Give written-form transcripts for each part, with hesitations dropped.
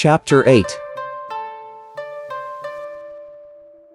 Chapter 8.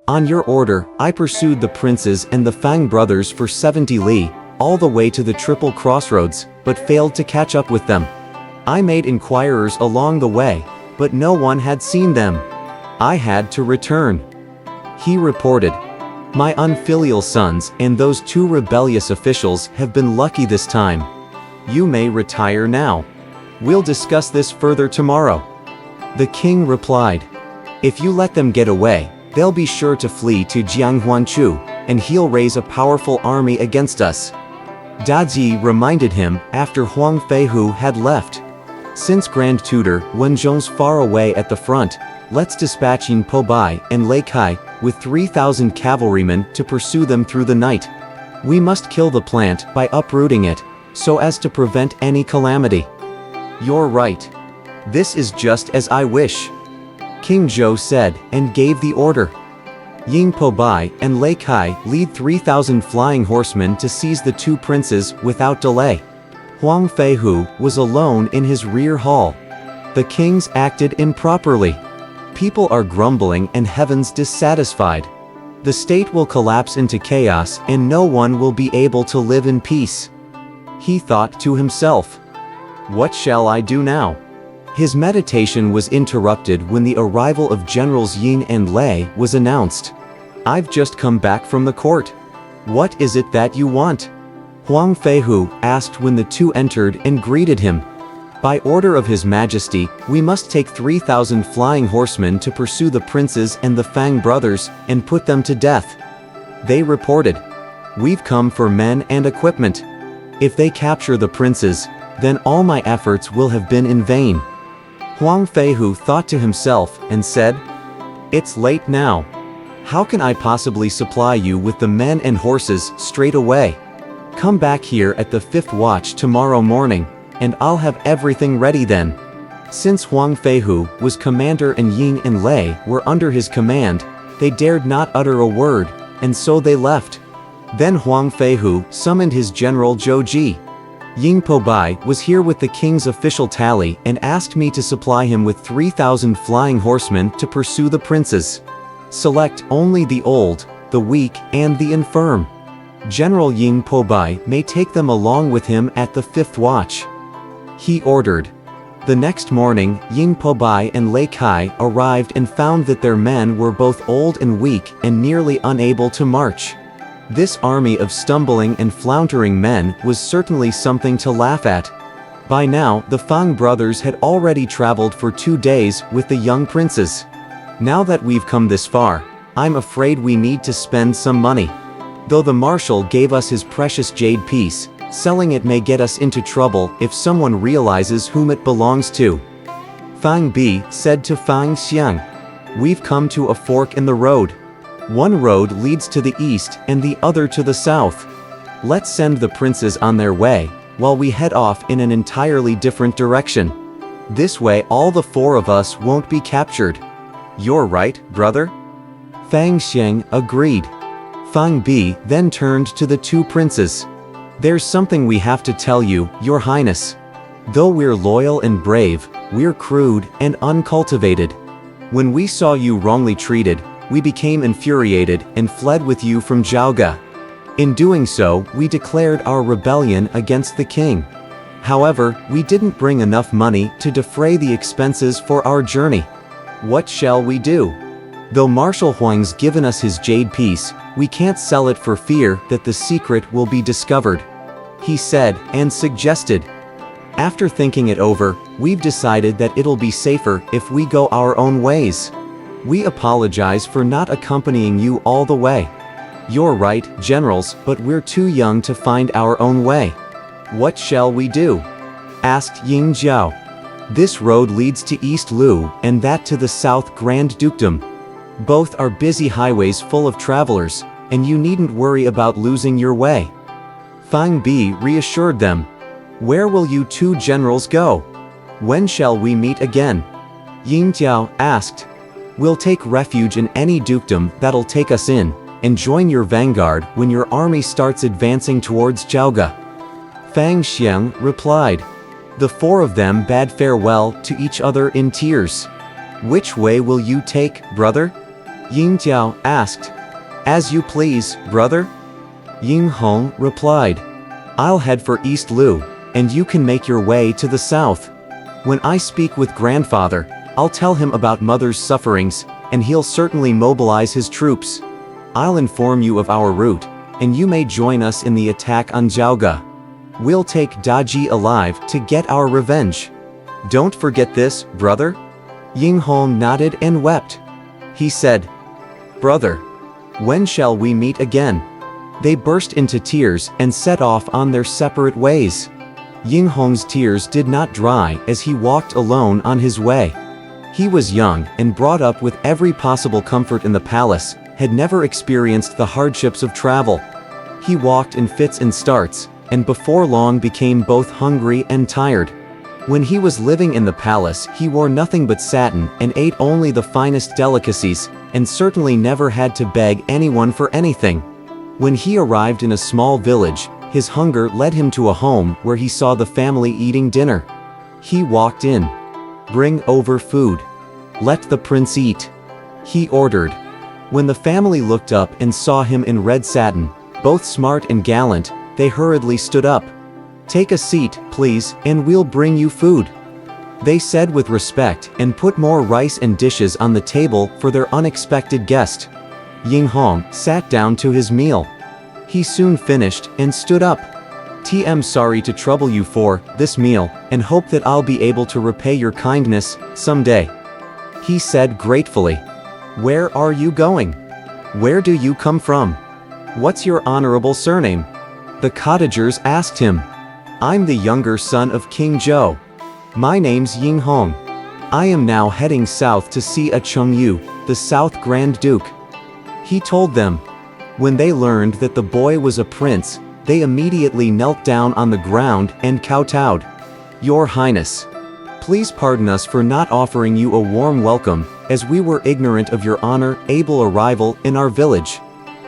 On your order, I pursued the princes and the Fang brothers for 70 li, all the way to the Triple Crossroads, but failed to catch up with them. I made inquirers along the way, but no one had seen them. I had to return. He reported, "My unfilial sons and those 2 rebellious officials have been lucky this time. You may retire now. We'll discuss this further tomorrow." The king replied, "If you let them get away, they'll be sure to flee to Jianghuanchu, and he'll raise a powerful army against us." Daji reminded him after Huang Feihu had left. "Since Grand Tutor Wenzhong's far away at the front, let's dispatch Yin Pobai and Lei Kai with 3,000 cavalrymen to pursue them through the night. We must kill the plant by uprooting it, so as to prevent any calamity." "You're right. This is just as I wish," King Zhou said, and gave the order. Yin Pobai and Lei Kai lead 3,000 flying horsemen to seize the 2 princes without delay. Huang Feihu was alone in his rear hall. The kings acted improperly. People are grumbling and heaven's dissatisfied. The state will collapse into chaos and no one will be able to live in peace. He thought to himself, "What shall I do now?" His meditation was interrupted when the arrival of Generals Yin and Lei was announced. "I've just come back from the court. What is it that you want?" Huang Feihu asked when the 2 entered and greeted him. "By order of His Majesty, we must take 3,000 flying horsemen to pursue the princes and the Fang brothers and put them to death." They reported, "We've come for men and equipment. If they capture the princes, then all my efforts will have been in vain." Huang Feihu thought to himself and said, "It's late now. How can I possibly supply you with the men and horses straight away? Come back here at the 5th watch tomorrow morning, and I'll have everything ready then." Since Huang Feihu was commander and Yin and Lei were under his command, they dared not utter a word, and so they left. Then Huang Feihu summoned his general Zhou Ji. "Yin Pobai was here with the king's official tally and asked me to supply him with 3,000 flying horsemen to pursue the princes. Select only the old, the weak, and the infirm. General Yin Pobai may take them along with him at the 5th watch." He ordered. The next morning, Yin Pobai and Lei Kai arrived and found that their men were both old and weak and nearly unable to march. This army of stumbling and floundering men was certainly something to laugh at. By now, the Fang brothers had already traveled for 2 days with the young princes. "Now that we've come this far, I'm afraid we need to spend some money. Though the marshal gave us his precious jade piece, selling it may get us into trouble if someone realizes whom it belongs to." Fang Bi said to Fang Xiang, "We've come to a fork in the road. One road leads to the east and the other to the south. Let's send the princes on their way, while we head off in an entirely different direction. This way all the 4 of us won't be captured." "You're right, brother." Fang Xiang agreed. Fang Bi then turned to the 2 princes. "There's something we have to tell you, Your Highness. Though we're loyal and brave, we're crude and uncultivated. When we saw you wrongly treated, we became infuriated and fled with you from Zhaoga. In doing so, we declared our rebellion against the king. However, we didn't bring enough money to defray the expenses for our journey. What shall we do? Though Marshal Huang's given us his jade piece, we can't sell it for fear that the secret will be discovered," he said and suggested. "After thinking it over, we've decided that it'll be safer if we go our own ways. We apologize for not accompanying you all the way." "You're right, generals, but we're too young to find our own way. What shall we do?" asked Ying Jiao. "This road leads to East Lu, and that to the South Grand Dukedom. Both are busy highways full of travelers, and you needn't worry about losing your way." Fang Bi reassured them. "Where will you 2 generals go? When shall we meet again?" Ying Jiao asked. "We'll take refuge in any dukedom that'll take us in, and join your vanguard when your army starts advancing towards Zhaoga." Fang Xiang replied. The 4 of them bade farewell to each other in tears. Which way will you take, brother? Ying Jiao asked. As you please, brother. Ying Hong replied. I'll head for East Lu, and you can make your way to the south. When I speak with grandfather, I'll tell him about mother's sufferings, and he'll certainly mobilize his troops. I'll inform you of our route, and you may join us in the attack on Jiaoge. We'll take Daji alive to get our revenge. Don't forget this, brother. Ying Hong nodded and wept. He said, Brother, when shall we meet again? They burst into tears and set off on their separate ways. Ying Hong's tears did not dry as he walked alone on his way. He was young and brought up with every possible comfort in the palace, had never experienced the hardships of travel. He walked in fits and starts, and before long became both hungry and tired. When he was living in the palace, he wore nothing but satin and ate only the finest delicacies, and certainly never had to beg anyone for anything. When he arrived in a small village, his hunger led him to a home where he saw the family eating dinner. He walked in. Bring over food. Let the prince eat. He ordered. When the family looked up and saw him in red satin, both smart and gallant, they hurriedly stood up. Take a seat, please, and we'll bring you food. They said with respect and put more rice and dishes on the table for their unexpected guest. Ying Hong sat down to his meal. He soon finished and stood up. I'm sorry to trouble you for this meal, and hope that I'll be able to repay your kindness someday. He said gratefully. Where are you going? Where do you come from? What's your honorable surname? The cottagers asked him. I'm the younger son of King Zhou. My name's Ying Hong. I am now heading south to see a Chengyu, the South Grand Duke. He told them. When they learned that the boy was a prince, they immediately knelt down on the ground and kowtowed. Your Highness, please pardon us for not offering you a warm welcome, as we were ignorant of your honorable arrival in our village.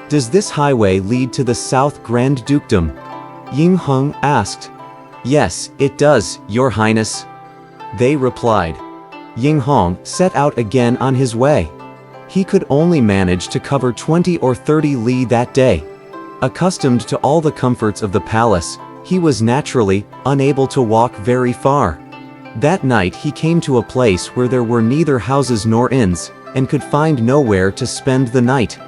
Does this highway lead to the South Grand Dukedom? Ying Hong asked. Yes, it does, Your Highness. They replied. Ying Hong set out again on his way. He could only manage to cover 20 or 30 li that day. Accustomed to all the comforts of the palace, he was naturally unable to walk very far. That night he came to a place where there were neither houses nor inns, and could find nowhere to spend the night.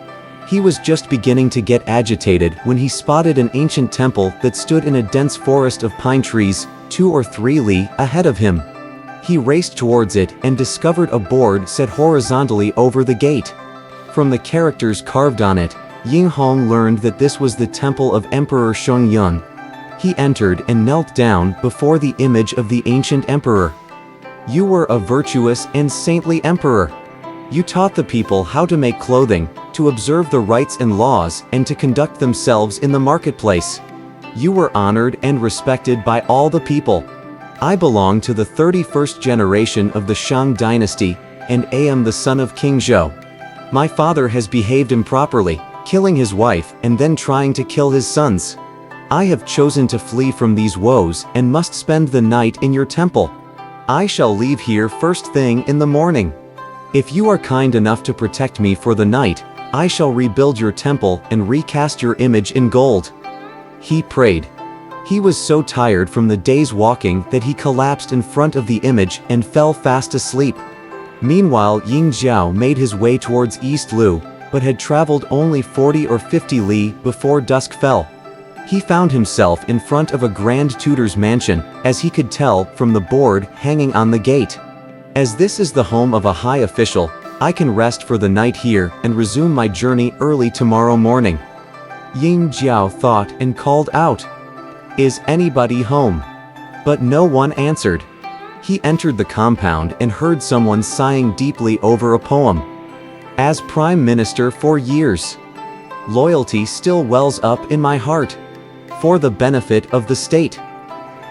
He was just beginning to get agitated when he spotted an ancient temple that stood in a dense forest of pine trees, 2 or 3 li ahead of him. He raced towards it and discovered a board set horizontally over the gate. From the characters carved on it, Ying Hong learned that this was the temple of Emperor Shongyun. He entered and knelt down before the image of the ancient emperor. You were a virtuous and saintly emperor. You taught the people how to make clothing, to observe the rites and laws, and to conduct themselves in the marketplace. You were honored and respected by all the people. I belong to the 31st generation of the Shang dynasty, and am the son of King Zhou. My father has behaved improperly, killing his wife and then trying to kill his sons. I have chosen to flee from these woes and must spend the night in your temple. I shall leave here first thing in the morning. If you are kind enough to protect me for the night, I shall rebuild your temple and recast your image in gold. He prayed. He was so tired from the day's walking that he collapsed in front of the image and fell fast asleep. Meanwhile, Ying Jiao made his way towards East Lu, but had traveled only 40 or 50 li before dusk fell. He found himself in front of a grand tutor's mansion, as he could tell from the board hanging on the gate. As this is the home of a high official, I can rest for the night here and resume my journey early tomorrow morning. Ying Jiao thought and called out. Is anybody home? But no one answered. He entered the compound and heard someone sighing deeply over a poem. As Prime Minister for years, loyalty still wells up in my heart. For the benefit of the state.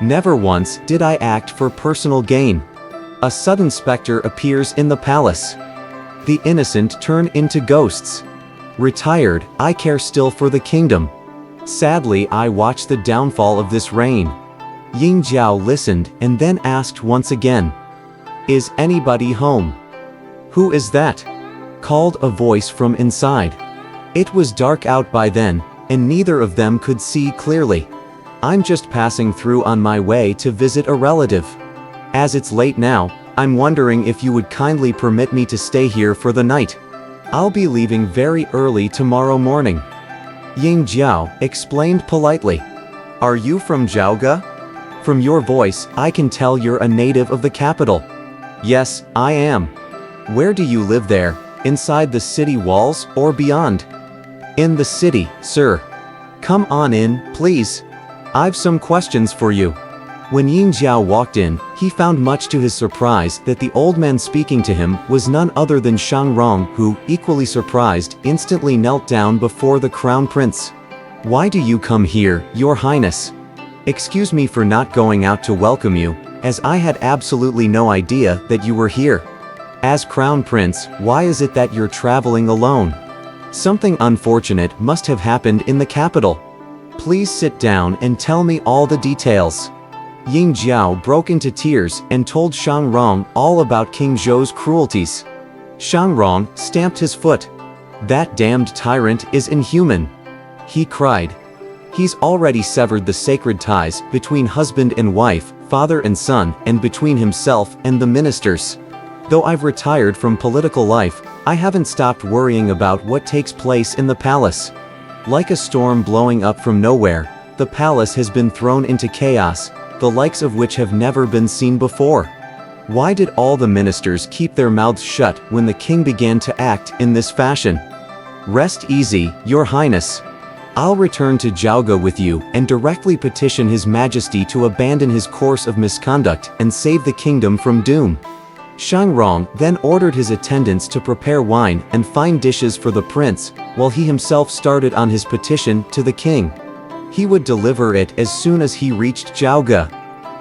Never once did I act for personal gain. A sudden specter appears in the palace. The innocent turn into ghosts. Retired, I care still for the kingdom. Sadly, I watch the downfall of this reign. Ying Jiao listened and then asked once again. Is anybody home? "Who is that?" called a voice from inside. It was dark out by then, and neither of them could see clearly. "I'm just passing through on my way to visit a relative. As it's late now, I'm wondering if you would kindly permit me to stay here for the night. I'll be leaving very early tomorrow morning." Ying Jiao explained politely. "Are you from Zhaoge? From your voice, I can tell you're a native of the capital." "Yes, I am." "Where do you live there, inside the city walls or beyond?" "In the city, sir." "Come on in, please. I've some questions for you." When Ying Jiao walked in, he found much to his surprise that the old man speaking to him was none other than Shang Rong, who, equally surprised, instantly knelt down before the crown prince. "Why do you come here, your highness? Excuse me for not going out to welcome you, as I had absolutely no idea that you were here. As crown prince, why is it that you're traveling alone? Something unfortunate must have happened in the capital. Please sit down and tell me all the details." Ying Jiao broke into tears and told Shang Rong all about King Zhou's cruelties. Shang Rong stamped his foot. "That damned tyrant is inhuman," he cried. "He's already severed the sacred ties between husband and wife, father and son, and between himself and the ministers. Though I've retired from political life, I haven't stopped worrying about what takes place in the palace. Like a storm blowing up from nowhere, the palace has been thrown into chaos, the likes of which have never been seen before. Why did all the ministers keep their mouths shut when the king began to act in this fashion? Rest easy, your highness. I'll return to Zhaoge with you and directly petition His Majesty to abandon his course of misconduct and save the kingdom from doom." Shang Rong then ordered his attendants to prepare wine and fine dishes for the prince, while he himself started on his petition to the king. He would deliver it as soon as he reached Zhaoge.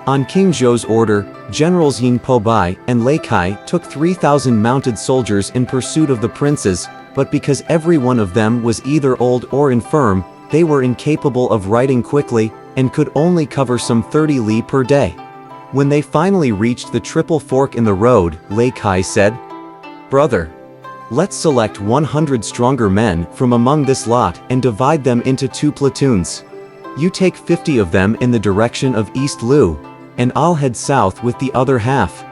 On King Zhou's order, Generals Ying Pobai and Lei Kai took 3,000 mounted soldiers in pursuit of the princes, but because every one of them was either old or infirm, they were incapable of riding quickly and could only cover some 30 li per day. When they finally reached the triple fork in the road, Lei Kai said, "Brother, let's select 100 stronger men from among this lot and divide them into 2 platoons. You take 50 of them in the direction of East Lu, and I'll head south with the other half.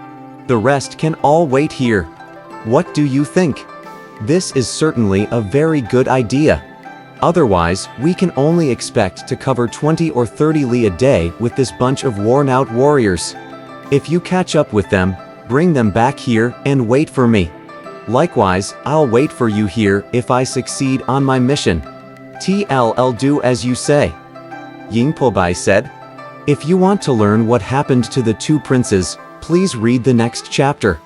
The rest can all wait here. What do you think? This is certainly a very good idea. Otherwise, we can only expect to cover 20 or 30 li a day with this bunch of worn-out warriors. If you catch up with them, bring them back here and wait for me. Likewise, I'll wait for you here if I succeed on my mission." "I'll do as you say," Ying Pobai said. "If you want to learn what happened to the 2 princes, please read the next chapter."